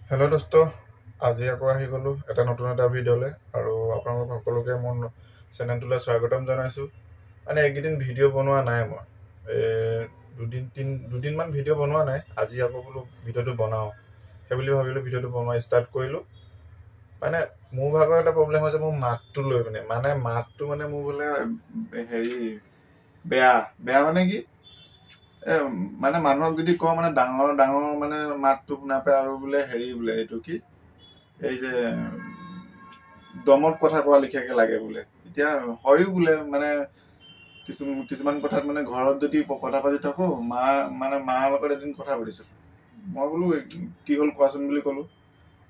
Hello' দোস্ত, আজি আকৌ আহি গ'লোঁ নতুন এটা ভিডিঅ'লৈ আৰু আপোনালোক সকলোকে মোৰ চেনেলটোলৈ স্বাগতম জনাইছোঁ। মানে এইকেইদিন ভিডিঅ' বনোৱা নাই মই, দুদিনমান ভিডিঅ' বনোৱা নাই। আজি আকৌ বোলো ভিডিঅ'টো বনাওঁ, সেইবুলি ভাবিলোঁ ভিডিঅ'টো বনোৱা ষ্টাৰ্ট কৰিলোঁ। মানে মোৰ ভাগৰ এটা প্ৰব্লেম হৈছে মোৰ মাতটো লৈ পিনে, মানে মাতটো মানে মোৰ বোলে হেৰি বেয়া বেয়া মানে কি মানে মানুহক যদি কওঁ মানে ডাঙৰ ডাঙৰ মানে মাতটো শুনা পায় আৰু বোলে হেৰি বোলে এইটো কি এই যে দমত কথা কোৱা লিখিয়াকে লাগে বোলে। এতিয়া হয়ো বোলে মানে কিছুমান কথাত মানে ঘৰত যদি কথা পাতি থাকোঁ মাৰ লগত এদিন কথা পাতিছিলোঁ, মই বোলো কি হ'ল কোৱাচোন বুলি ক'লোঁ।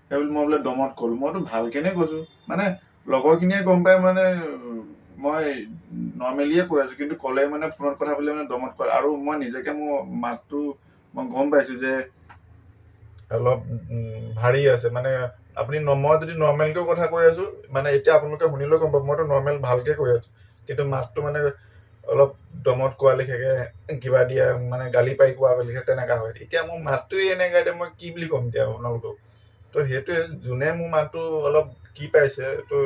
সেই বুলি মই বোলে দমত ক'লোঁ। মইতো ভালকেনে কৈছোঁ, মানে লগৰখিনিয়ে গম পায় মানে মই নৰ্মেলিয়ে কৈ আছোঁ, কিন্তু ক'লে মানে ফোনত কথা পাতিলে মানে দমত কয়। আৰু মই নিজকে মোৰ মাতটো মই গম পাইছোঁ যে অলপ ভাৰী আছে। মানে আপুনি মই যদি নৰ্মেলকৈ কথা কৈ আছোঁ, মানে এতিয়া আপোনালোকে শুনিলেও গম পাব মইতো নৰ্মেল ভালকৈ কৈ আছোঁ, কিন্তু মাতটো মানে অলপ দমত কোৱা লিখাকে কিবা দিয়া মানে গালি পাৰি কোৱা লিখে তেনেকুৱা হয়। এতিয়া মোৰ মাতটোৱে এনেকুৱা, এতিয়া মই কি বুলি ক'ম এতিয়া আপোনালোকক। তো সেইটোৱে, যোনে মোৰ মাতটো অলপ কি পাইছে তো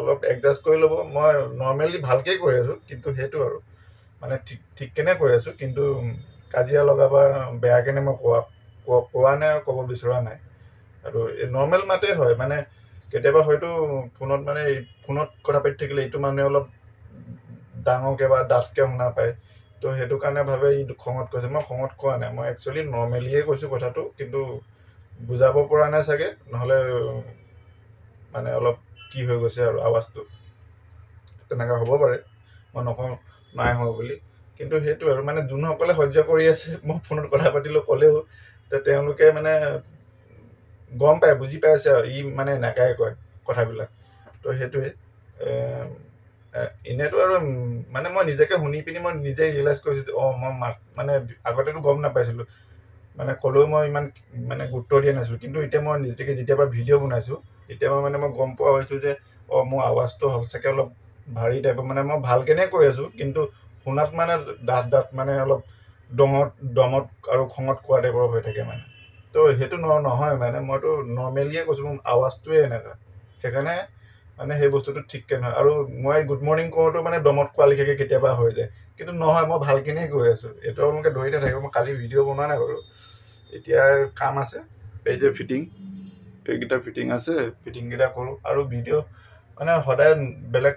অলপ এডজাষ্ট কৰি ল'ব। মই নৰ্মেলি ভালকৈ কৈ আছোঁ, কিন্তু সেইটো আৰু মানে ঠিক কেনে কৈ আছোঁ, কিন্তু কাজিয়া লগাবা বেয়াকেনে মই কোৱা নাই আৰু ক'ব বিচৰা নাই। আৰু নৰ্মেল মাতেই হয়। মানে কেতিয়াবা হয়তো ফোনত কথা পাতি থাকিলে এইটো মানুহে অলপ ডাঙৰকৈ বা ডাঠকৈ শুনা পায়, তো সেইটো কাৰণে ভাবে ই খঙত কৈছে। মই খঙত কোৱা নাই, মই একচুৱেলি নৰ্মেলিয়ে কৈছোঁ কথাটো, কিন্তু বুজাব পৰা নাই চাগে, নহ'লে মানে অলপ কি হৈ গৈছে আৰু আৱাজটো তেনেকুৱা হ'ব পাৰে। মই নকওঁ নাই হোৱা বুলি, কিন্তু সেইটো আৰু মানে যোনসকলে সহ্য কৰি আছে মই ফোনত কথা পাতিলেও ক'লেও তেওঁলোকে মানে গম পায়, বুজি পাইছে আৰু ই মানে এনেকাই কয় কথাবিলাক। তো সেইটোৱে এনেইতো আৰু মানে মই নিজকে শুনি পিনি মই নিজে ৰিয়েলাইজ কৰিছোঁ যে মই মানে আগতেতো গম নাপাইছিলোঁ, মানে ক'লেও মই ইমান মানে গুৰুত্ব দিয়া নাছিলোঁ। কিন্তু এতিয়া মই নিজকে যেতিয়াবা ভিডিঅ' বনাইছোঁ, তেতিয়া মই গম পোৱা হৈছোঁ যে মোৰ আৱাজটো সঁচাকৈ অলপ ভাৰী টাইপৰ। মানে মই ভালকেনে কৈ আছোঁ, কিন্তু শুনাত মানে ডাঠ মানে অলপ দমত আৰু খঙত কোৱা টাইপৰ হৈ থাকে মানে। তো সেইটো নহয়, মানে মইতো নৰ্মেলিয়ে কৈছোঁ, মোৰ আৱাজটোৱে এনেকুৱা। সেইকাৰণে মানে সেই বস্তুটো ঠিককৈ নহয়। আৰু মই গুড মৰ্ণিং কৰোঁতো মানে দমত কোৱা লিখাকৈ কেতিয়াবা হৈ যায়, কিন্তু নহয়, মই ভালকেনে কৈ আছোঁ। এইটো আপোনালোকে ধৰি নাথাকিব। মই কালি ভিডিঅ' বনোৱা নাই বাৰু, এতিয়া কাম আছে। এই যে এইকেইটা ফিটিং আছে, ফিটিংকেইটা কৰোঁ। আৰু ভিডিঅ' মানে সদায় বেলেগ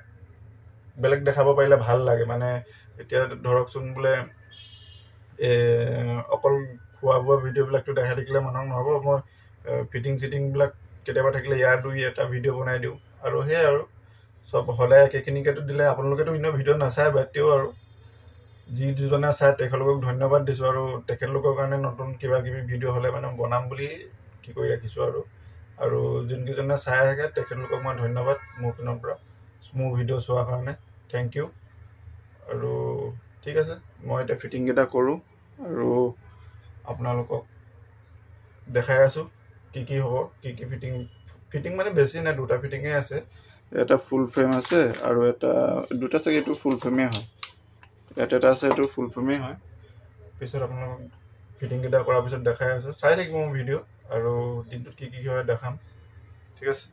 বেলেগ দেখাব পাৰিলে ভাল লাগে। মানে এতিয়া ধৰকচোন বোলে অকল খোৱা বোৱা ভিডিঅ'বিলাকতো দেখাই থাকিলে মানুহক নহ'ব। মই চিটিংবিলাক কেতিয়াবা থাকিলে ইয়াৰ দুই এটা ভিডিঅ' বনাই দিওঁ। আৰু সেয়াই আৰু চব সদায় একেখিনিকেতো দিলে আপোনালোকেতো এনেও ভিডিঅ' নাচায় বা তেও আৰু যি দুজনে চায় তেখেতলোকক ধন্যবাদ দিছোঁ। আৰু তেখেতলোকৰ কাৰণে নতুন কিবা কিবি ভিডিঅ' হ'লে মানে বনাম বুলি কি কৰি ৰাখিছোঁ। আৰু যোনকেইজনে চাই থাকে তেখেতলোকক মই ধন্যবাদ মোৰ পিনৰ পৰা মোৰ ভিডিঅ' চোৱাৰ কাৰণে। Thank you. আৰু ঠিক আছে, মই এতিয়া ফিটিংকেইটা কৰোঁ আৰু আপোনালোকক দেখাই আছোঁ কি হ'ব, কি ফিটিং মানে বেছি নাই, দুটা ফিটিঙেই আছে। এটা ফুল ফ্ৰেম আছে আৰু দুটা চাগে এইটো ফুল ফ্ৰেমেই হয়। ইয়াত এটা আছে, এইটো ফুল ফ্ৰেমেই হয়। পিছত আপোনালোকক ফিটিংকেইটা কৰাৰ পিছত দেখাই আছোঁ। চাই থাকিব মোৰ ভিডিঅ' আৰু দিনটোত কি হয় দেখাম। ঠিক আছে।